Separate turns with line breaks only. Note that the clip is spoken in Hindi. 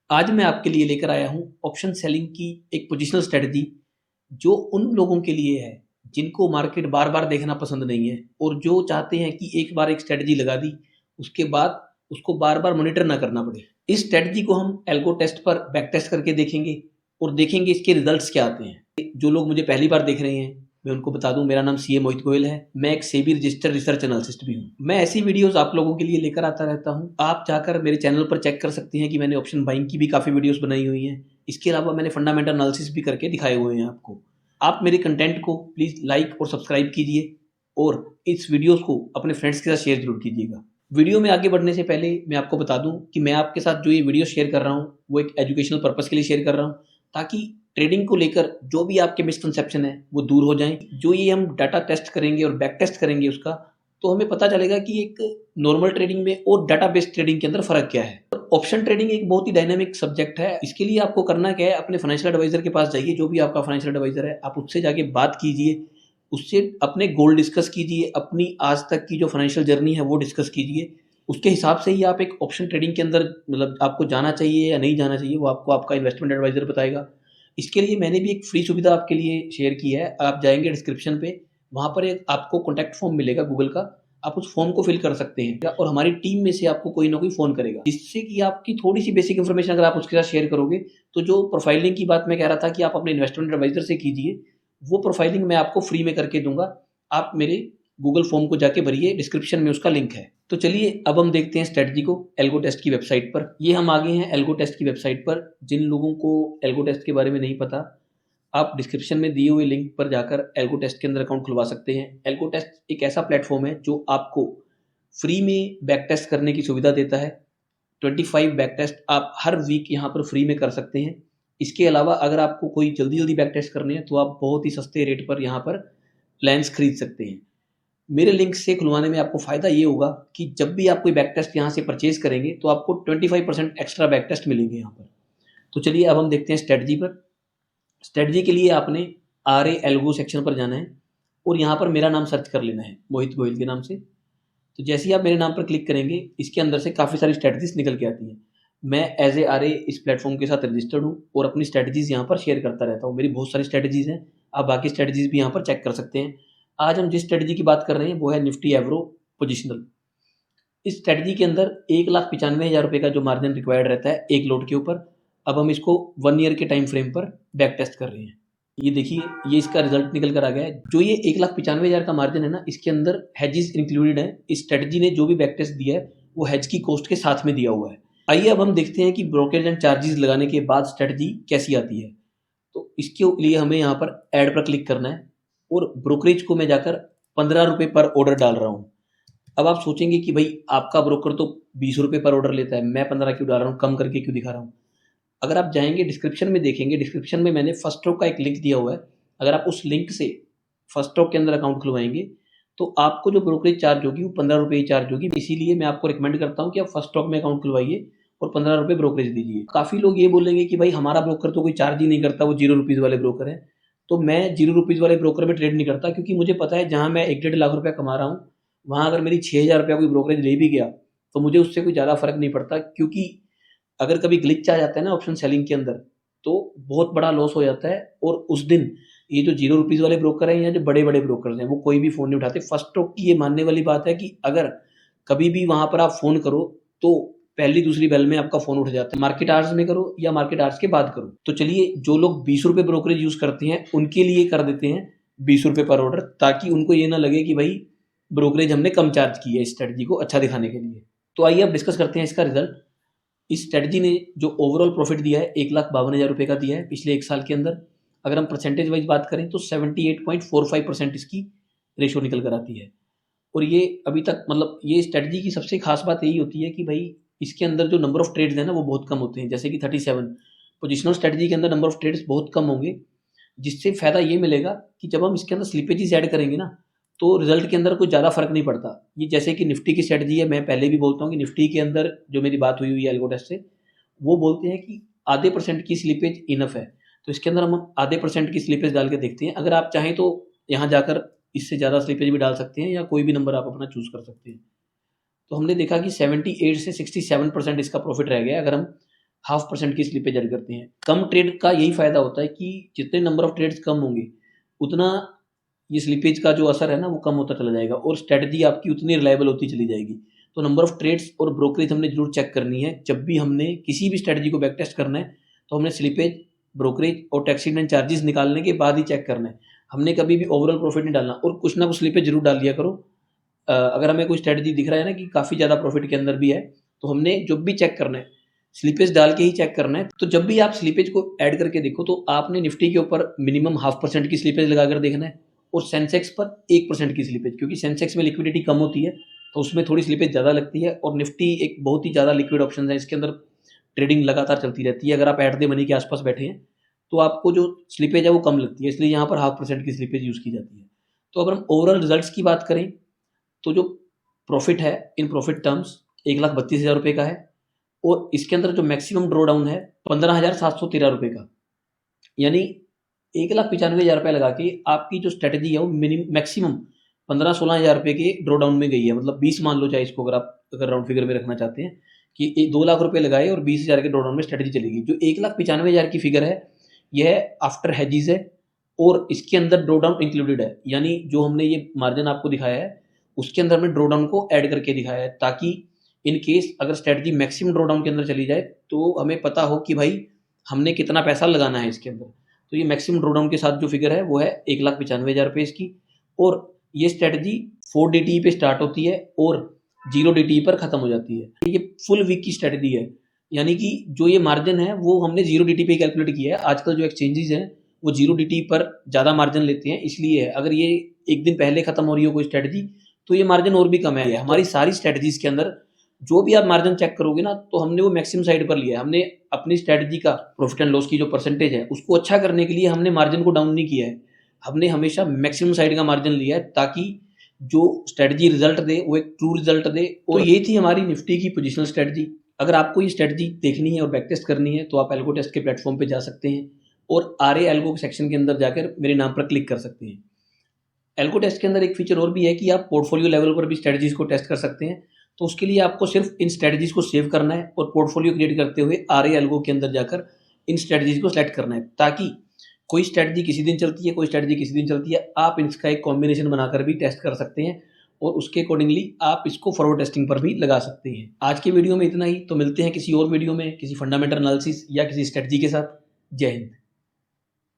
आज मैं आपके लिए लेकर आया हूँ ऑप्शन सेलिंग की एक पोजिशनल स्ट्रेटजी जो उन लोगों के लिए है जिनको मार्केट बार बार देखना पसंद नहीं है और जो चाहते हैं कि एक बार एक स्ट्रेटजी लगा दी उसके बाद उसको बार बार मॉनिटर ना करना पड़े। इस स्ट्रेटजी को हम एल्गो टेस्ट पर बैक टेस्ट करके देखेंगे और देखेंगे इसके रिजल्ट्स क्या आते हैं। जो लोग मुझे पहली बार देख रहे हैं मैं उनको बता दूं, मेरा नाम सीए मोहित गोयल है। मैं एक सेबी रजिस्टर्ड रिसर्च एनालिस्ट भी हूं। मैं ऐसी वीडियोस आप लोगों के लिए लेकर आता रहता हूं। आप जाकर मेरे चैनल पर चेक कर सकते हैं कि मैंने ऑप्शन बाइंग की भी काफ़ी वीडियोस बनाई हुई हैं। इसके अलावा मैंने फंडामेंटल एनालिसिस भी करके दिखाए हुए हैं आपको। आप मेरे कंटेंट को प्लीज़ लाइक और सब्सक्राइब कीजिए और इस वीडियोस को अपने फ्रेंड्स के साथ शेयर जरूर कीजिएगा। वीडियो में आगे बढ़ने से पहले मैं आपको बता दूं कि मैं आपके साथ जो ये वीडियो शेयर कर रहा हूं वो एक एजुकेशनल पर्पस के लिए शेयर कर रहा हूं, ताकि ट्रेडिंग को लेकर जो भी आपके मिसकंसेप्शन है वो दूर हो जाएं। जो ये हम डाटा टेस्ट करेंगे और बैक टेस्ट करेंगे उसका, तो हमें पता चलेगा कि एक नॉर्मल ट्रेडिंग में और डाटा बेस्ड ट्रेडिंग के अंदर फर्क क्या है। ऑप्शन ट्रेडिंग एक बहुत ही डायनामिक सब्जेक्ट है। इसके लिए आपको करना क्या है, अपने फाइनेंशियल एडवाइजर के पास जाइए। जो भी आपका फाइनेंशियल एडवाइजर है आप उससे जाके बात कीजिए, उससे अपने गोल डिस्कस कीजिए, अपनी आज तक की जो फाइनेंशियल जर्नी है वो डिस्कस कीजिए। उसके हिसाब से ही आप एक ऑप्शन ट्रेडिंग के अंदर मतलब आपको जाना चाहिए या नहीं जाना चाहिए वो आपको आपका इन्वेस्टमेंट एडवाइजर बताएगा। इसके लिए मैंने भी एक फ्री सुविधा आपके लिए शेयर की है। आप जाएंगे डिस्क्रिप्शन पे, वहाँ पर एक आपको कॉन्टैक्ट फॉर्म मिलेगा गूगल का, आप उस फॉर्म को फिल कर सकते हैं और हमारी टीम में से आपको कोई ना कोई फ़ोन करेगा, जिससे कि आपकी थोड़ी सी बेसिक इन्फॉर्मेशन अगर आप उसके साथ शेयर करोगे तो जो प्रोफाइलिंग की बात मैं कह रहा था कि आप अपने इन्वेस्टमेंट एडवाइजर से कीजिए, वो प्रोफाइलिंग मैं आपको फ्री में करके दूंगा। आप मेरे गूगल फॉर्म को जाके भरिए, डिस्क्रिप्शन में उसका लिंक है। तो चलिए अब हम देखते हैं स्ट्रेटजी को एल्गो टेस्ट की वेबसाइट पर। ये हम आ गए हैं एल्गो टेस्ट की वेबसाइट पर। जिन लोगों को एल्गो टेस्ट के बारे में नहीं पता, आप डिस्क्रिप्शन में दिए हुए लिंक पर जाकर एल्गो टेस्ट के अंदर अकाउंट खुलवा सकते हैं। एल्गो टेस्ट एक ऐसा प्लेटफॉर्म है जो आपको फ्री में बैक टेस्ट करने की सुविधा देता है। 25 बैक टेस्ट आप हर वीक यहाँ पर फ्री में कर सकते हैं। इसके अलावा अगर आपको कोई जल्दी जल्दी बैक टेस्ट करने हैं तो आप बहुत ही सस्ते रेट पर यहाँ पर प्लान्स खरीद सकते हैं। मेरे लिंक से खुलवाने में आपको फ़ायदा ये होगा कि जब भी आप कोई बैक टेस्ट यहाँ से परचेज करेंगे तो आपको 25% एक्स्ट्रा बैक टेस्ट मिलेंगे यहाँ पर। तो चलिए अब हम देखते हैं स्ट्रेटजी पर। स्ट्रेटजी के लिए आपने आर ए एल्गो सेक्शन पर जाना है और यहाँ पर मेरा नाम सर्च कर लेना है मोहित गोयल के नाम से। तो जैसे ही आप मेरे नाम पर क्लिक करेंगे इसके अंदर से काफ़ी सारी स्ट्रेटजीज निकल के आती हैं। मैं एज ए आर ए इस प्लेटफॉर्म के साथ रजिस्टर्ड हूँ और अपनी स्ट्रेटजीज यहाँ पर शेयर करता रहता हूँ। मेरी बहुत सारी स्ट्रेटजीज हैं, आप बाकी स्ट्रेटजीज भी यहाँ पर चेक कर सकते हैं। आज हम जिस स्ट्रेटजी की बात कर रहे हैं वो है निफ्टी एवरो पोजिशनल। इस स्ट्रेटजी के अंदर 1,95,000 रुपये का जो मार्जिन रिक्वायर्ड रहता है एक लोड के ऊपर। अब हम इसको 1 ईयर के टाइम फ्रेम पर बैक टेस्ट कर रहे हैं। ये देखिए, ये इसका रिजल्ट निकल कर आ गया है। जो ये 1,95,000 का मार्जिन है ना, इसके अंदर हेजेस इंक्लूडेड है। इस स्ट्रेटजी ने जो भी बैक टेस्ट दिया है वो हेज की कॉस्ट के साथ में दिया हुआ है। आइए अब हम देखते हैं कि ब्रोकरेज एंड चार्जेस लगाने के बाद स्ट्रेटजी कैसी आती है। तो इसके लिए हमें यहाँ पर ऐड पर क्लिक करना है और ब्रोकरेज को मैं जाकर 15 रुपये पर ऑर्डर डाल रहा हूँ। अब आप सोचेंगे कि भाई आपका ब्रोकर तो 20 रुपये पर ऑर्डर लेता है, मैं 15 क्यों डाल रहा हूँ, कम करके क्यों दिखा रहा हूँ। अगर आप जाएंगे डिस्क्रिप्शन में देखेंगे, डिस्क्रिप्शन में मैंने फर्स्ट स्ट्रोक का एक लिंक दिया हुआ है। अगर आप उस लिंक से फर्स्ट स्ट्रोक के अंदर अकाउंट खुलवाएंगे तो आपको जो ब्रोकरेज चार्ज होगी वो 15 रुपये ही चार्ज होगी। इसीलिए मैं आपको रिकमेंड करता हूँ कि आप फर्स्ट स्ट्रोक में अकाउंट खुलवाइए और 15 रुपये ब्रोकरेज दीजिए। काफ़ी लोग ये बोलेंगे कि भाई हमारा ब्रोकर तो कोई चार्ज ही नहीं करता, वो 0 रुपीज़ वाले ब्रोकर है। तो मैं 0 रुपीज़ वाले ब्रोकर में ट्रेड नहीं करता, क्योंकि मुझे पता है जहाँ मैं 1-1.5 लाख रुपया कमा रहा हूँ वहाँ अगर मेरी 6,000 रुपया कोई ब्रोकरेज ले भी गया तो मुझे उससे कोई ज़्यादा फर्क नहीं पड़ता। क्योंकि अगर कभी ग्लिच आ जाता है ना ऑप्शन सेलिंग के अंदर तो बहुत बड़ा लॉस हो जाता है। और उस दिन ये जो 0 रुपीज़ वाले ब्रोकर हैं या जो बड़े बड़े ब्रोकर्स हैं वो कोई भी फ़ोन नहीं उठाते। फर्स्ट स्ट्रोक की ये मानने वाली बात है कि अगर कभी भी वहाँ पर आप फ़ोन करो तो पहली दूसरी बेल में आपका फ़ोन उठ जाता है। मार्केट आवर्स में करो या मार्केट आवर्स के बाद करो। तो चलिए, जो लोग 20 रुपये ब्रोकरेज यूज़ करते हैं उनके लिए कर देते हैं 20 रुपये पर ऑर्डर, ताकि उनको ये ना लगे कि भाई ब्रोकरेज हमने कम चार्ज की है इस स्ट्रेटजी को अच्छा दिखाने के लिए। तो आइए अब डिस्कस करते हैं इसका रिजल्ट। इस स्ट्रेटजी ने जो ओवरऑल प्रॉफिट दिया है 1,52,000 रुपये का दिया है पिछले 1 साल के अंदर। अगर हम परसेंटेज वाइज बात करें तो 78.45% इसकी रेशो निकल कर आती है। और ये अभी तक मतलब ये स्ट्रेटजी की सबसे खास बात यही होती है कि भाई इसके अंदर जो नंबर ऑफ ट्रेड्स हैं ना वो बहुत कम होते हैं, जैसे कि 37। पोजिशनल स्ट्रेटजी के अंदर नंबर ऑफ ट्रेड्स बहुत कम होंगे, जिससे फ़ायदा ये मिलेगा कि जब हम इसके अंदर स्लिपेजेस ऐड करेंगे ना तो रिजल्ट के अंदर कोई ज़्यादा फर्क नहीं पड़ता। ये जैसे कि निफ्टी की स्ट्रेटजी है, मैं पहले भी बोलता हूँ कि निफ्टी के अंदर जो मेरी बात हुई है एल्गो टेस्ट से, वो बोलते हैं कि आधे % की स्लिपेज इनफ है। तो इसके अंदर हम आधे % की स्लिपेज डाल के देखते हैं। अगर आप चाहें तो यहाँ जाकर इससे ज़्यादा स्लिपेज भी डाल सकते हैं या कोई भी नंबर आप अपना चूज़ कर सकते हैं। तो हमने देखा कि 78 से 67% इसका प्रॉफिट रह गया। अगर हम 0.5% की स्लिपेज ऐड करते हैं। कम ट्रेड का यही फायदा होता है कि जितने नंबर ऑफ ट्रेड्स कम होंगे उतना ये स्लिपेज का जो असर है ना वो कम होता चला जाएगा और स्ट्रेटजी आपकी उतनी रिलायबल होती चली जाएगी। तो नंबर ऑफ ट्रेड्स और ब्रोकरेज हमने जरूर चेक करनी है। जब भी हमने किसी भी स्ट्रेटजी को बैक टेस्ट करना है तो हमने स्लिपेज, ब्रोकरेज और टैक्स एंड चार्जेस निकालने के बाद ही चेक करना है। हमने कभी भी ओवरऑल प्रॉफिट नहीं डालना और कुछ ना कुछ स्लिपेज जरूर डाल लिया करो। अगर हमें कोई स्ट्रेटजी दिख रहा है ना कि काफ़ी ज़्यादा प्रॉफिट के अंदर भी है तो हमने जब भी चेक करना है स्लिपेज डाल के ही चेक करना है। तो जब भी आप स्लिपेज को ऐड करके देखो तो आपने निफ्टी के ऊपर मिनिमम 0.5% की स्लिपेज लगाकर देखना है और सेंसेक्स पर 1% की स्लिपेज, क्योंकि सेंसेक्स में लिक्विडिटी कम होती है तो उसमें थोड़ी स्लिपेज ज़्यादा लगती है और निफ्टी एक बहुत ही ज़्यादा लिक्विड ऑप्शन है, इसके अंदर ट्रेडिंग लगातार चलती रहती है। अगर आप एट द मनी के आसपास बैठे हैं तो आपको जो स्लिपेज है वो कम लगती है, इसलिए यहाँ पर 0.5% की स्लिपेज यूज़ की जाती है। तो अगर हम ओवरऑल रिजल्ट्स की बात करें तो जो प्रॉफिट है इन प्रॉफिट टर्म्स 1,32,000 रुपये का है और इसके अंदर जो मैक्सिमम ड्रॉ डाउन है 15,713 रुपये का, यानी 1,95,000 रुपये लगा के आपकी जो स्ट्रेटजी है वो मैक्सिमम 15-16 हज़ार रुपये के ड्रॉ डाउन में गई है। मतलब 20 मान लो चाहे इसको, अगर राउंड फिगर में रखना चाहते हैं कि 2 लाख रुपये लगाए और 20,000 के ड्रॉ डाउन में स्ट्रेटजी चलेगी। जो 1,95,000 की फिगर है यह आफ्टर हेजिज है और इसके अंदर ड्रॉ डाउन इंक्लूडेड है, यानी जो हमने ये मार्जिन आपको दिखाया है उसके अंदर हमने ड्रॉ डाउन को ऐड करके दिखाया है ताकि इन केस अगर स्ट्रेटजी मैक्सिमम ड्रॉ डाउन के अंदर चली जाए तो हमें पता हो कि भाई हमने कितना पैसा लगाना है इसके अंदर। तो ये मैक्सिमम ड्रॉ डाउन के साथ जो फिगर है वो है 1,95,000 रुपये इसकी और ये स्ट्रेटजी 4 DTE पे स्टार्ट होती है और 0 DTE पर खत्म हो जाती है। ये फुल वीक की स्ट्रेटजी है, यानी कि जो ये मार्जिन है वो हमने 0 DTE पे कैलकुलेट किया है। आजकल जो एक्सचेंजेस हैं वो 0 DTE पर ज़्यादा मार्जिन लेते हैं, इसलिए है। अगर ये एक दिन पहले खत्म हो रही हो कोई स्ट्रेटजी तो ये मार्जिन और भी कम है। हमारी सारी स्ट्रेटजीज के अंदर जो भी आप मार्जिन चेक करोगे ना तो हमने वो मैक्सिमम साइड पर लिया है। हमने अपनी स्ट्रेटजी का प्रॉफिट एंड लॉस की जो परसेंटेज है उसको अच्छा करने के लिए हमने मार्जिन को डाउन नहीं किया है, हमने हमेशा मैक्सिमम साइड का मार्जिन लिया है ताकि जो स्ट्रेटजी रिजल्ट दे वो एक ट्रू रिजल्ट दे। और ये थी हमारी निफ्टी की पोजिशनल स्ट्रेटजी। अगर आपको ये स्ट्रेटजी देखनी है और बैक टेस्ट करनी है तो आप एल्गो टेस्ट के प्लेटफॉर्म पे जा सकते हैं और RA एल्गो सेक्शन के अंदर जाकर मेरे नाम पर क्लिक कर सकते हैं। एल्गो टेस्ट के अंदर एक फीचर और भी है कि आप पोर्टफोलियो लेवल पर भी स्ट्रेटजीज को टेस्ट कर सकते हैं। तो उसके लिए आपको सिर्फ इन स्ट्रेटजीज को सेव करना है और पोर्टफोलियो क्रिएट करते हुए RA एल्गो के अंदर जाकर इन स्ट्रेटजीज को सेलेक्ट करना है ताकि कोई स्ट्रेटजी किसी दिन चलती है, कोई स्ट्रेटजी किसी दिन चलती है, आप इसका एक कॉम्बिनेशन बनाकर भी टेस्ट कर सकते हैं और उसके अकॉर्डिंगली आप इसको फॉरवर्ड टेस्टिंग पर भी लगा सकते हैं। आज के वीडियो में इतना ही, तो मिलते हैं किसी और वीडियो में किसी फंडामेंटल एनालिसिस या किसी स्ट्रेटजी के साथ। जय हिंद।